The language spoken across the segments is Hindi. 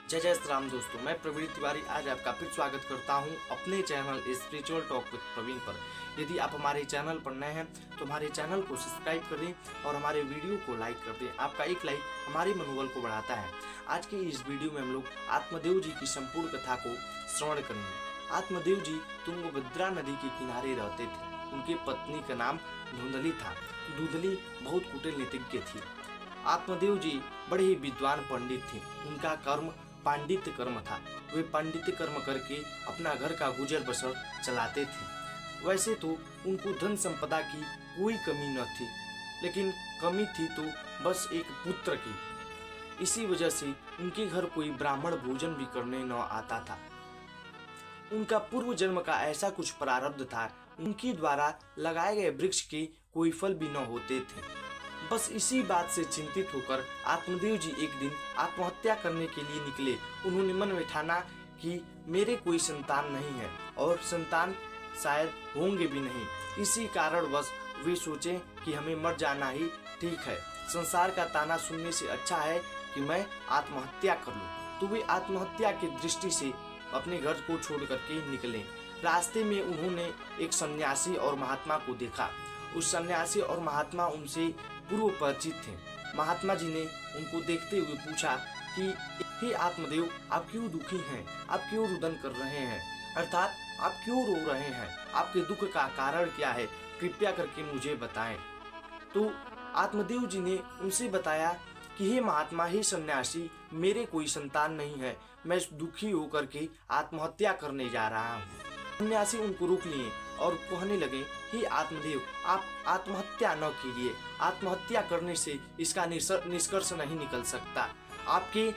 जय जय श्री राम दोस्तों, मैं प्रवीण तिवारी आज आपका फिर स्वागत करता हूं अपने channel spiritual talk with Praveen पर। यदि आप हमारे चैनल पर नए हैं तो हमारे चैनल को सब्सक्राइब कर दें और हमारे वीडियो को लाइक कर दें। आपका एक लाइक हमारे मनोबल को बढ़ाता है। आज के इस वीडियो में हम लोग आत्मदेव जी की संपूर्ण कथा को श्रवण करेंगे। आत्मदेव जी तुंगभद्रा नदी के किनारे रहते थे। उनकी पत्नी का नाम धुंधली था। धुंधली बहुत कुटिल नीतिज्ञ थी। आत्मदेव जी बड़े ही विद्वान पंडित थे। उनका कर्म पांडित्य कर्म था। वे पांडित्य कर्म करके अपना घर का गुजर बसर चलाते थे। वैसे तो उनको धन संपदा की कोई कमी न थी, लेकिन कमी थी तो बस एक पुत्र की। इसी वजह से उनके घर कोई ब्राह्मण भोजन भी करने न आता था। उनका पूर्व जन्म का ऐसा कुछ प्रारब्ध था, उनके द्वारा लगाए गए वृक्ष के कोई फल भी न होते थे। बस इसी बात से चिंतित होकर आत्मदेव जी एक दिन आत्महत्या करने के लिए निकले। उन्होंने मन में ठाना कि मेरे कोई संतान नहीं है और संतान शायद होंगे भी नहीं। इसी कारण बस वे सोचे कि हमें मर जाना ही ठीक है। संसार का ताना सुनने से अच्छा है कि मैं आत्महत्या कर लूं। तो वे आत्महत्या की दृष्टि से अपने घर को छोड़ करके निकले। रास्ते में उन्होंने एक सन्यासी और महात्मा को देखा। उस सन्यासी और महात्मा उनसे पूर्व परिचित थे। महात्मा जी ने उनको देखते हुए पूछा कि हे आत्मदेव, आप क्यों दुखी हैं? आप क्यों रुदन कर रहे हैं? अर्थात आप क्यों रो रहे हैं? आपके दुख का कारण क्या है? कृपया करके मुझे बताएं। तो आत्मदेव जी ने उनसे बताया कि हे महात्मा, हे सन्यासी, मेरे कोई संतान नहीं है। मैं दुखी होकर के आत्महत्या करने जा रहा हूँ। सन्यासी उनको रोक लिए और कहने लगे, हे आत्मदेव, आप आत्महत्या न कीजिए। आत्महत्या करने से इसका निष्कर्ष नहीं निकल सकता। आपके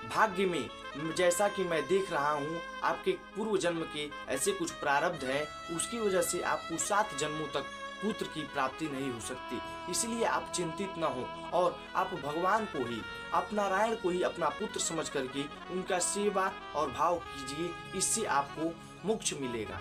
भाग्य में, जैसा कि मैं देख रहा हूँ, आपके पूर्व जन्म के ऐसे कुछ प्रारब्ध है, उसकी वजह से आपको 7 जन्मों तक पुत्र की प्राप्ति नहीं हो सकती। इसलिए आप चिंतित न हो और आप भगवान को ही, आप नारायण को ही अपना पुत्र समझ करके उनका सेवा और भाव कीजिए। इससे आपको मोक्ष मिलेगा।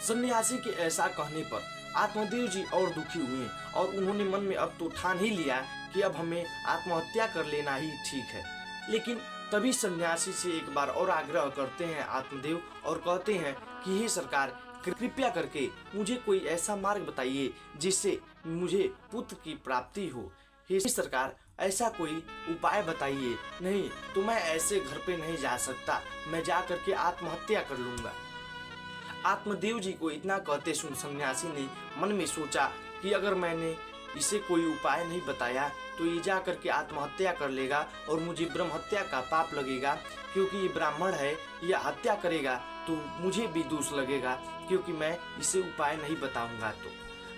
सन्यासी के ऐसा कहने पर आत्मदेव जी और दुखी हुए और उन्होंने मन में अब तो ठान ही लिया कि अब हमें आत्महत्या कर लेना ही ठीक है। लेकिन तभी सन्यासी से एक बार और आग्रह करते हैं आत्मदेव और कहते हैं कि हे सरकार, कृपया करके मुझे कोई ऐसा मार्ग बताइए जिससे मुझे पुत्र की प्राप्ति हो। हे सरकार, ऐसा कोई उपाय बताइए, नहीं तो मैं ऐसे घर पे नहीं जा सकता। मैं जा करके आत्महत्या कर लूंगा। आत्मदेव जी को इतना कहते सुन सन्यासी ने मन में सोचा कि अगर मैंने इसे कोई उपाय नहीं बताया तो ये जा करके आत्महत्या कर लेगा और मुझे ब्रह्म हत्या का पाप लगेगा, क्योंकि ये ब्राह्मण है। यह हत्या करेगा तो मुझे भी दोष लगेगा, क्योंकि मैं इसे उपाय नहीं बताऊंगा।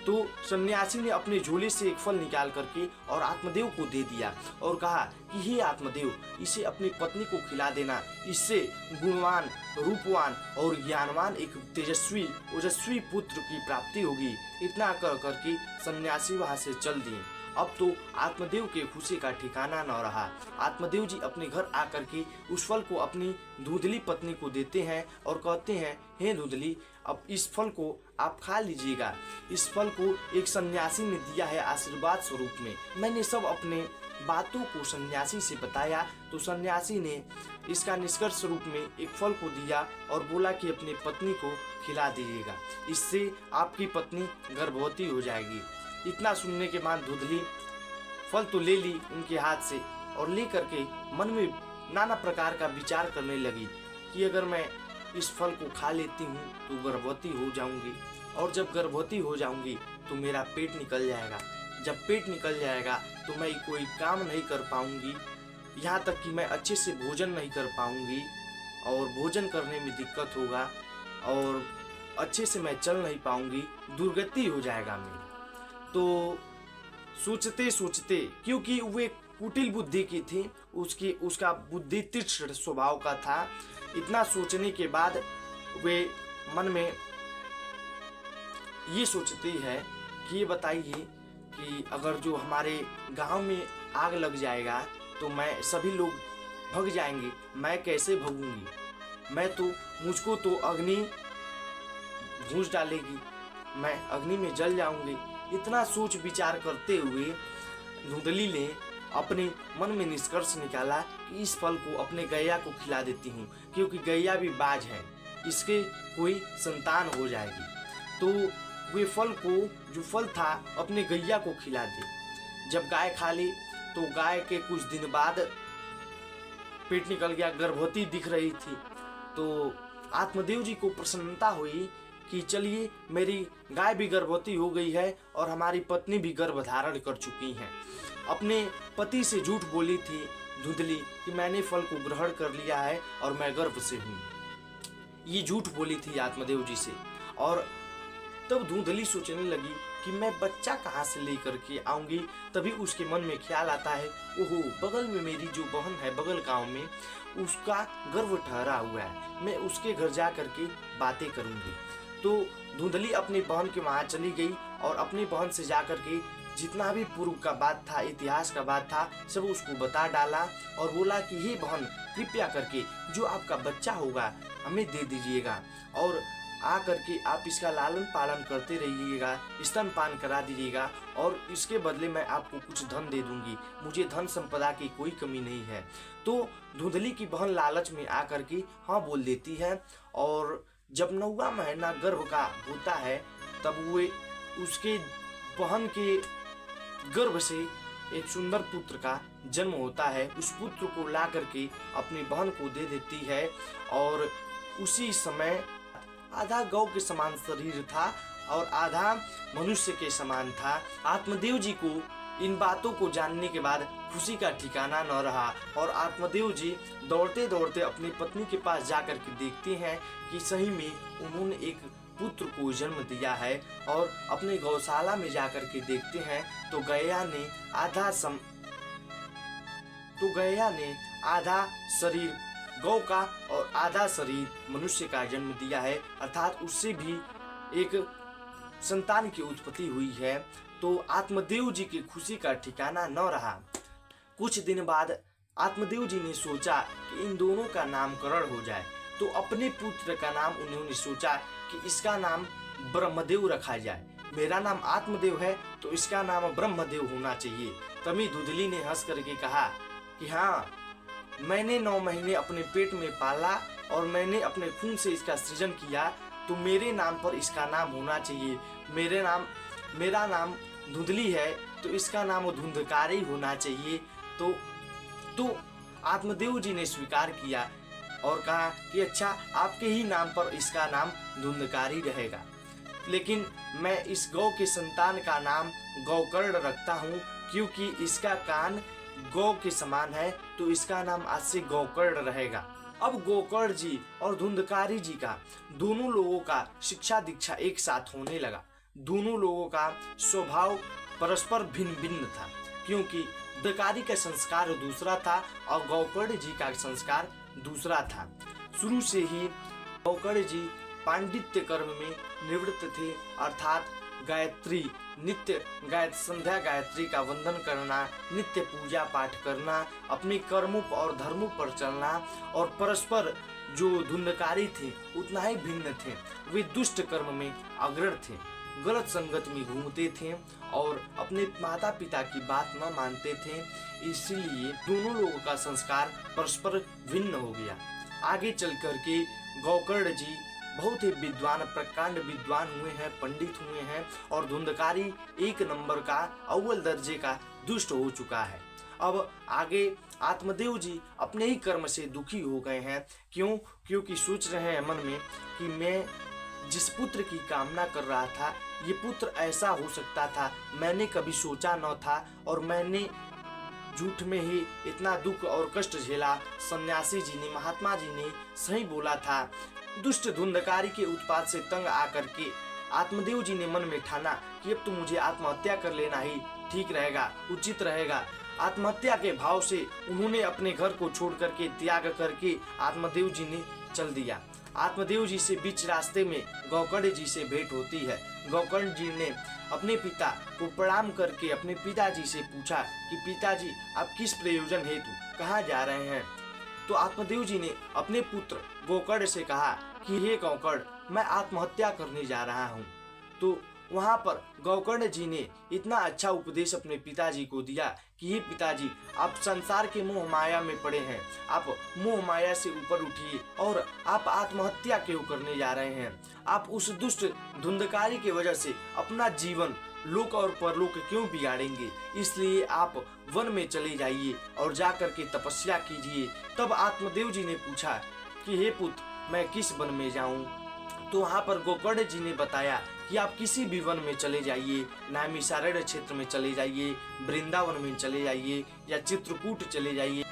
तो सन्यासी ने अपने झोले से एक फल निकाल करके और आत्मदेव को दे दिया और कहा कि हे आत्मदेव, इसे अपनी पत्नी को खिला देना। इससे गुणवान, रूपवान और ज्ञानवान एक तेजस्वी ओजस्वी पुत्र की प्राप्ति होगी। इतना कह करके सन्यासी वहां से चल दिए। अब तो आत्मदेव के खुशी का ठिकाना न रहा। आत्मदेव जी अपने घर आकर के उस फल को अपनी धुंधली पत्नी को देते हैं और कहते हैं, हे धुंधली, अब इस फल को आप खा लीजिएगा। इस फल को एक सन्यासी ने दिया है आशीर्वाद स्वरूप में। मैंने सब अपने बातों को सन्यासी से बताया तो सन्यासी ने इसका निष्कर्ष स्वरूप में एक फल को दिया और बोला कि अपनी पत्नी को खिला दीजिएगा, इससे आपकी पत्नी गर्भवती हो जाएगी। इतना सुनने के बाद धुंधली फल तो ले ली उनके हाथ से और ले करके मन में नाना प्रकार का विचार करने लगी कि अगर मैं इस फल को खा लेती हूँ तो गर्भवती हो जाऊंगी, और जब गर्भवती हो जाऊंगी तो मेरा पेट निकल जाएगा। जब पेट निकल जाएगा तो मैं कोई काम नहीं कर पाऊंगी, यहाँ तक कि मैं अच्छे से भोजन नहीं कर पाऊंगी और भोजन करने में दिक्कत होगा और अच्छे से मैं चल नहीं पाऊंगी, दुर्गति हो जाएगा मेरी। तो सोचते सोचते, क्योंकि वे कुटिल बुद्धि की थी, उसका बुद्धि तीक्ष्ण स्वभाव का था, इतना सोचने के बाद वे मन में ये सोचती है कि ये बताइए कि अगर जो हमारे गांव में आग लग जाएगा तो मैं सभी लोग भग जाएंगे, मैं कैसे भगूंगी? मुझको तो अग्नि भूंज डालेगी, मैं अग्नि में जल जाऊंगी। इतना सोच विचार करते हुए धुंधली ने अपने मन में निष्कर्ष निकाला कि इस फल को अपने गैया को खिला देती हूँ, क्योंकि गैया भी बाज है, इसके कोई संतान हो जाएगी। तो वे फल को, जो फल था, अपने गैया को खिला दे। जब गाय खा ली तो गाय के कुछ दिन बाद पेट निकल गया, गर्भवती दिख रही थी। तो आत्मदेव जी को प्रसन्नता हुई कि चलिए मेरी गाय भी गर्भवती हो गई है और हमारी पत्नी भी गर्भ धारण कर चुकी हैं। अपने पति से झूठ बोली थी धुंधली कि मैंने फल को ग्रहण कर लिया है और मैं गर्भ से हूँ, ये झूठ बोली थी आत्मदेव जी से। और तब धुंधली सोचने लगी कि मैं बच्चा कहाँ से लेकर के आऊंगी। तभी उसके मन में ख्याल आता है, ओहो, बगल में मेरी जो बहन है बगल गांव में, उसका गर्भ ठहरा हुआ है, मैं उसके घर जा करके बातें करूंगी। तो धुंधली अपनी बहन के वहां चली गई और अपनी बहन से जा करके जितना भी पूर्व का बात था, इतिहास का बात था, सब उसको बता डाला और बोला कि हे बहन, कृपया करके जो आपका बच्चा होगा हमें दे दीजिएगा और आ करके आप इसका लालन पालन करते रहिएगा, स्तनपान करा दीजिएगा और इसके बदले मैं आपको कुछ धन दे दूंगी, मुझे धन संपदा की कोई कमी नहीं है। तो धुंधली की बहन लालच में आ करके हाँ बोल देती है और जब 9वां महीना गर्भ का होता है तब वे उसके बहन के गर्भ से एक सुंदर पुत्र का जन्म होता है। उस पुत्र को ला करके अपनी बहन को दे देती है और उसी समय आधा गौ के समान शरीर था और आधा मनुष्य के समान था। आत्मदेव जी को इन बातों को जानने के बाद खुशी का ठिकाना न रहा और आत्मदेव जी दौड़ते दौड़ते अपनी पत्नी के पास जाकर के देखते हैं कि सही में उन्होंने एक पुत्र को जन्म दिया है। और अपने गौशाला में जाकर के देखते हैं तो गैया ने आधा शरीर गौ का और आधा शरीर मनुष्य का जन्म दिया है, अर्थात उससे भी एक संतान की उत्पत्ति हुई है। तो आत्मदेव जी की खुशी का ठिकाना न रहा। कुछ दिन बाद आत्मदेव जी ने सोचा कि इन दोनों का नामकरण हो जाए। तो अपने पुत्र का नाम उन्होंने सोचा कि इसका नाम ब्रह्मदेव रखा जाए। मेरा नाम आत्मदेव है तो इसका नाम ब्रह्मदेव होना चाहिए। तभी धुंधली ने हंस करके कहा कि हाँ, मैंने 9 महीने अपने पेट में पाला और मैंने अपने खून से इसका सृजन किया, तो मेरे नाम पर इसका नाम होना चाहिए। मेरा नाम धुंधली है तो इसका नाम धुंधकारी होना चाहिए। तो आत्मदेव जी ने स्वीकार किया और कहा कि अच्छा, आपके ही नाम पर इसका नाम धुंधकारी रहेगा, लेकिन मैं इस गौ के संतान का नाम गौकर्ण रखता हूँ, क्योंकि इसका कान गौ के समान है, तो इसका नाम आज से गौकर्ण रहेगा। अब गौकर्ण जी और धुंधकारी जी का दोनों लोगों का शिक्षा दीक्षा एक साथ होने लगा। दोनों लोगों का स्वभाव परस्पर भिन्न भिन्न था, क्योंकि धुंधकारी का संस्कार दूसरा था और गौकर्ण जी का संस्कार दूसरा था। शुरू से ही गौकर्ण जी पांडित्य कर्म में निवृत्त थे, अर्थात गायत्री, नित्य संध्या गायत्री का वंदन करना, नित्य पूजा पाठ करना, अपने कर्मों और धर्मों पर चलना। और परस्पर जो धुंधकारी थे उतना ही भिन्न थे। वे दुष्ट कर्म में अग्रणी थे, गलत संगत में घूमते थे और अपने माता पिता की बात न मानते थे। इसलिए दोनों लोगों का संस्कार परस्पर भिन्न हो गया। आगे चल करके गौकर्ण जी बहुत ही विद्वान, प्रकांड विद्वान हुए हैं, पंडित हुए हैं और धुंधकारी 1 नंबर का, अव्वल दर्जे का दुष्ट हो चुका है। अब आगे आत्मदेव जी अपने ही कर्म से दुखी हो गए हैं। क्यों? क्योंकि सोच रहे हैं मन में कि मैं जिस पुत्र की कामना कर रहा था, ये पुत्र ऐसा हो सकता था, मैंने कभी सोचा न था और मैंने झूठ में ही इतना दुख और कष्ट झेला। सन्यासी जी ने, महात्मा जी ने सही बोला था। दुष्ट धुंधकारी के उत्पात से तंग आकर के आत्मदेव जी ने मन में ठाना कि अब तो मुझे आत्महत्या कर लेना ही ठीक रहेगा, उचित रहेगा। आत्महत्या के भाव से उन्होंने अपने घर को छोड़ करके, त्याग करके आत्मदेव जी ने चल दिया। आत्मदेव जी से बीच रास्ते में गौकर्ण जी से भेंट होती है। गौकर्ण जी ने अपने पिता को प्रणाम करके अपने पिताजी से पूछा कि पिताजी, आप किस प्रयोजन हेतु कहाँ जा रहे हैं? तो आत्मदेव जी ने अपने पुत्र गौकर्ण से कहा कि हे गौकर्ण, मैं आत्महत्या करने जा रहा हूँ। तो वहाँ पर गोकर्ण जी ने इतना अच्छा उपदेश अपने पिताजी को दिया कि हे पिताजी, आप संसार के मोह माया में पड़े हैं, आप मोह माया से ऊपर उठिए और आप आत्महत्या क्यों करने जा रहे हैं। आप उस दुष्ट धुंधकारी की वजह से अपना जीवन लोक और परलोक क्यों बिगाड़ेंगे। इसलिए आप वन में चले जाइए और जाकर के तपस्या कीजिए। तब आत्मदेव जी ने पूछा कि हे पुत्र, मैं किस वन में जाऊं। तो वहाँ पर गोकर्ण जी ने बताया कि आप किसी भी वन में चले जाइए, नैमिषारण्य क्षेत्र में चले जाइए, वृंदावन में चले जाइए या चित्रकूट चले जाइए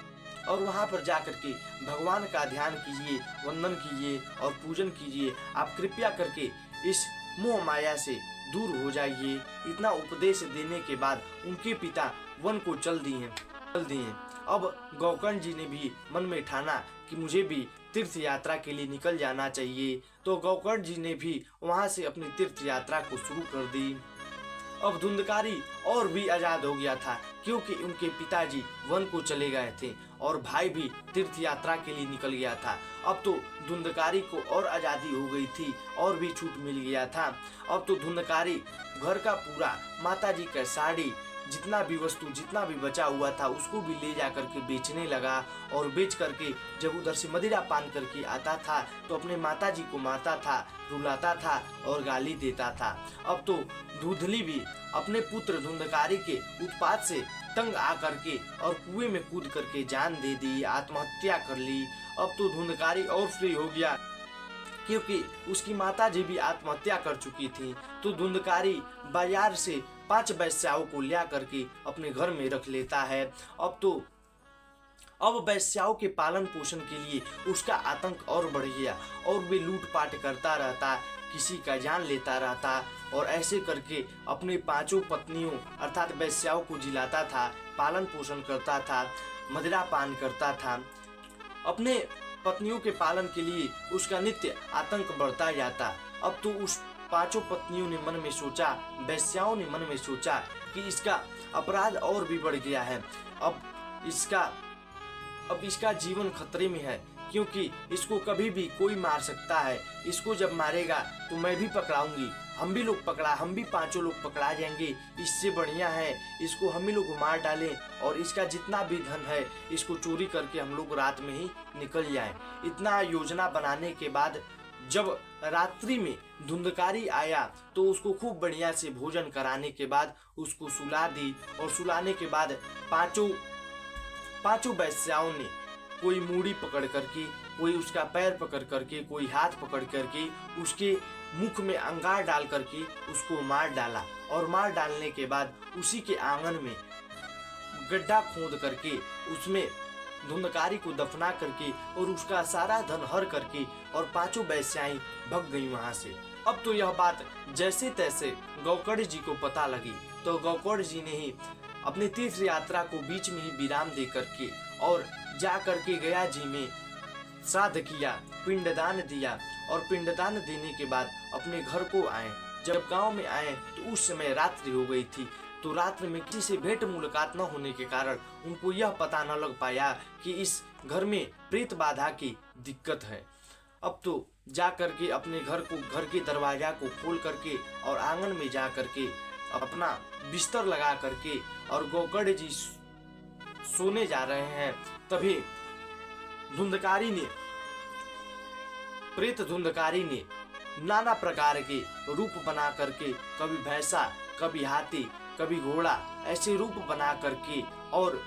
और वहाँ पर जाकर के भगवान का ध्यान कीजिए, वंदन कीजिए और पूजन कीजिए। आप कृपया करके इस मोह माया से दूर हो जाइए। इतना उपदेश देने के बाद उनके पिता वन को चल दिए। अब गोकर्ण जी ने भी मन में ठाना कि मुझे भी तीर्थ यात्रा के लिए निकल जाना चाहिए। तो गोकर्ण जी ने भी वहां से अपनी तीर्थ यात्रा को शुरू कर दी। अब धुंधकारी और भी आजाद हो गया था क्योंकि उनके पिताजी वन को चले गए थे और भाई भी तीर्थ यात्रा के लिए निकल गया था। अब तो धुंधकारी को और आज़ादी हो गई थी और भी छूट मिल गया था। अब तो धुंधकारी घर का पूरा माताजी का साड़ी, जितना भी वस्तु, जितना भी बचा हुआ था उसको भी ले जा करके बेचने लगा और बेच करके जब उधर से मदिरा पान करके आता था तो अपने माताजी को मारता था, रुलाता था और गाली देता था। अब तो धूधली भी अपने पुत्र धुंधकारी के उत्पात से तंग आ करके और कुएं में कूद करके जान दे दी, आत्महत्या कर ली। अब तो धुंधकारी और फ्री हो गया क्योंकि उसकी माताजी भी आत्महत्या कर चुकी थी। तो धुंधकारी बाजार से 5 वैश्याओं को लिया करके अपने घर में रख लेता है। अब वैश्याओं के पालन पोषण के लिए उसका आतंक और बढ़ गया और वे लूटपाट करता रहता, किसी का जान लेता रहता और ऐसे करके अपने 5 पत्नियों अर्थात वैश्याओं को जिलाता था, पालन पोषण करता था, मदिरा पान करता था। अपने पत्नियों के पालन के लिए उसका नित्य आतंक बढ़ता जाता। अब तो उस 5 पत्नियों ने मन में सोचा, वैश्याओं ने मन में सोचा कि इसका अपराध और भी बढ़ गया है। अब इसका जीवन खतरे में है क्योंकि इसको कभी भी कोई मार सकता है। इसको जब मारेगा तो मैं भी पकड़ाऊंगी, हम भी 5 लोग पकड़ा जाएंगे। इससे बढ़िया है इसको हम ही लोग मार डालें और इसका जितना भी धन है इसको चोरी करके हम लोग रात में ही निकल जाएं। इतना योजना बनाने के बाद जब रात्रि में धुंधकारी आया तो उसको खूब बढ़िया से भोजन कराने के बाद उसको सुला दी और सुलाने के बाद पांचों वैश्याओं ने कोई मूड़ी पकड़ करके, कोई उसका पैर पकड़ करके, कोई हाथ पकड़ करके उसके मुख में अंगार डाल करके उसको मार डाला और मार डालने के बाद उसी के आंगन में गड्ढा खोद करके उसमें धुंधकारी को दफना करके और उसका सारा धन हर करके और 5 वैश्याएं भग गई वहां से। अब तो यह बात जैसे तैसे गोकर्ण जी को पता लगी तो गोकर्ण जी ने ही अपनी तीर्थ यात्रा को बीच में ही विराम दे करके और जा करके गया जी में श्राद्ध किया, पिंडदान दिया और पिंडदान देने के बाद अपने घर को आए। जब गांव में आए तो उस समय रात्रि हो गई थी। तो रात्रि में किसी से भेंट मुलाकात न होने के कारण उनको यह पता न लग पाया कि इस घर में प्रेत बाधा की दिक्कत है। अब तो जा करके अपने घर के दरवाजा को खोल करके और आंगन में जा करके अपना बिस्तर लगा करके और गोकर्ण जी सोने जा रहे हैं। तभी प्रेत धुंधकारी ने नाना प्रकार के रूप बना करके, कभी भैंसा, कभी हाथी, कभी घोड़ा, ऐसे रूप बना करके और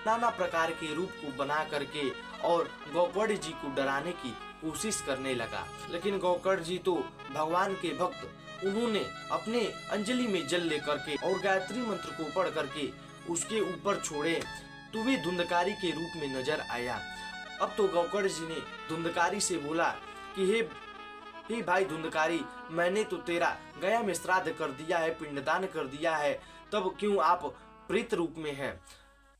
नाना प्रकार के रूप को बना करके और गोकर्ण जी को डराने की कोशिश करने लगा। लेकिन गोकर्ण जी तो भगवान के भक्त, उन्होंने अपने अंजलि में जल लेकर के और गायत्री मंत्र को पढ़ करके उसके ऊपर छोड़े तो वे धुंधकारी के रूप में नजर आया। अब तो गोकर्ण जी ने धुंधकारी से बोला कि हे भाई धुंधकारी, मैंने तो तेरा गया में श्राद्ध कर दिया है, पिंडदान कर दिया है, तब क्यों आप प्रेत रूप में हैं।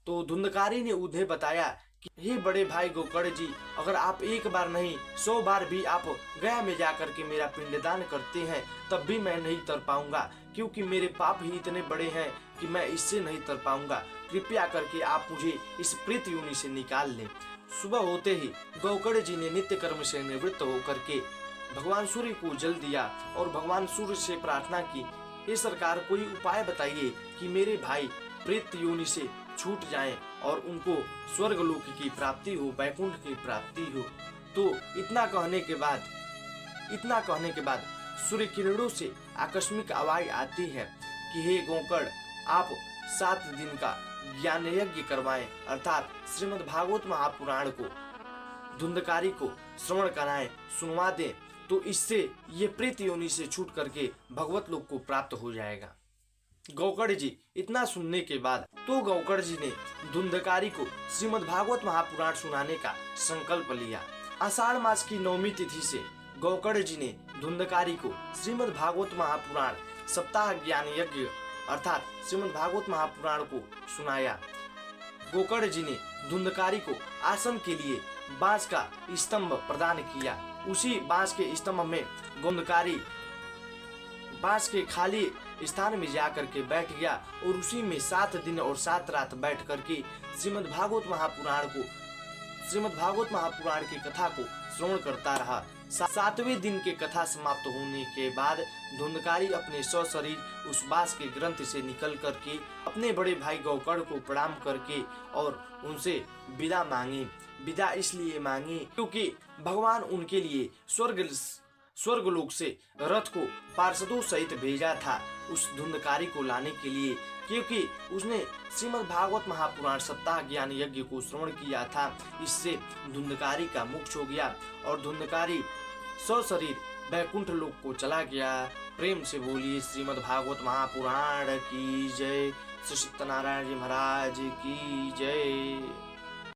तो धुंधकारी ने उन्हें बताया कि हे बड़े भाई गोकर्ण जी, अगर आप एक बार नहीं 100 बार भी आप गया में जाकर के मेरा पिंडदान करते हैं तब भी मैं नहीं तर पाऊंगा, क्योंकि मेरे पाप ही इतने बड़े हैं कि मैं इससे नहीं तर पाऊंगा। कृपया करके आप मुझे इस प्रेत योनि से निकाल लें। सुबह होते ही गोकर्ण जी ने नित्य कर्म से निवृत्त होकर के भगवान सूर्य को जल दिया और भगवान सूर्य से प्रार्थना की, हे सरकार, कोई उपाय बताइए कि मेरे भाई प्रेत योनि से छूट जाएं और उनको स्वर्ग लोक की प्राप्ति हो, वैकुंठ की प्राप्ति हो। तो इतना कहने के बाद सूर्य किरणों से आकस्मिक आवाज आती है कि हे गोकर्ण, आप 7 दिन का ज्ञान यज्ञ करवाएं, अर्थात श्रीमद् भागवत महापुराण को धुंधकारी को श्रवण कराएं, सुनवा दें, तो इससे ये प्रेत योनि से छूट करके भगवत लोक को प्राप्त हो जाएगा। गोकर्ण जी इतना सुनने के बाद तो गोकर्ण जी ने धुंधकारी को श्रीमद् भागवत महापुराण सुनाने का संकल्प लिया। आषाढ़ मास की 9वीं तिथि से गोकर्ण जी ने धुंधकारी को श्रीमद् भागवत महापुराण सप्ताह ज्ञान यज्ञ अर्थात श्रीमद् भागवत महापुराण को सुनाया। गोकर्ण जी ने धुंधकारी को आसन के लिए बांस का स्तंभ प्रदान किया। उसी बांस के स्तंभ में धुंधकारी बांस के खाली स्थान में जाकर के बैठ गया और उसी में 7 दिन और 7 रात बैठ करके श्रीमद् भागवत महापुराण की कथा को श्रवण करता रहा। 7वें दिन के कथा समाप्त होने के बाद धुंधकारी अपने सशरीर उस बांस के ग्रंथ से निकल करके अपने बड़े भाई गोकर्ण को प्रणाम करके और उनसे विदा मांगी। विदा इसलिए मांगी क्योंकि भगवान उनके लिए स्वर्गलोक से रथ को पार्षदों सहित भेजा था उस धुंधकारी को लाने के लिए, क्योंकि उसने श्रीमद् भागवत महापुराण सप्ताह ज्ञान यज्ञ को श्रवण किया था। इससे धुंधकारी का मोक्ष हो गया और धुंधकारी सशरीर वैकुंठ लोक को चला गया। प्रेम से बोलिए श्रीमद् भागवत महापुराण की जय। श्री सत्यनारायण जी महाराज की जय।